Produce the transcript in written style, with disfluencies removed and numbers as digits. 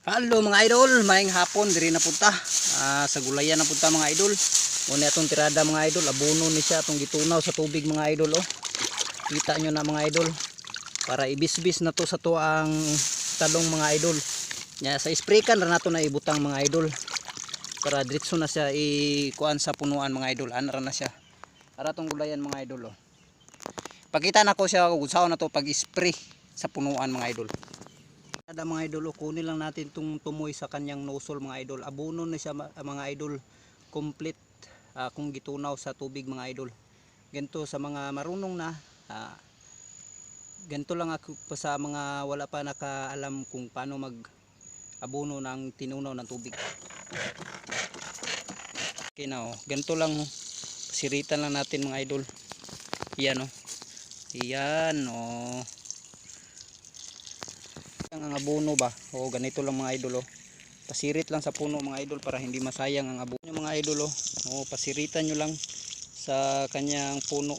Hello mga idol, maayong hapon diri na punta. Sa gulayan na punta mga idol. Muna itong tirada mga idol, abono ni siya itong gitunaw sa tubig mga idol oh. Kita nyo na mga idol. Para ibisbis na to sa to ang talong mga idol. Nya sa spray kan ra nato na ibutang mga idol. Para diretso na siya ikuan sa punuan mga idol. Anra na siya. Para tong gulayan mga idol oh. Pakita na ko siya kung saan na to pag-spray sa punuan mga idol. Kada mga idol, kunin lang natin itong tumoy sa kanyang nozzle mga idol. Abono na siya mga idol, complete kung gitunaw sa tubig mga idol. Ganito sa mga marunong na, ganito lang ako pa sa mga wala pa nakaalam kung paano mag abono ng tinunaw ng tubig. Okay na oh, ganito lang oh. Pasiritan lang natin mga idol. Yan oh. Yan oh. Ang abono ba o ganito lang mga idol oh. Pasirit lang sa puno mga idol para hindi masayang ang abono mga idol oh. O pasiritan nyo lang sa kanyang puno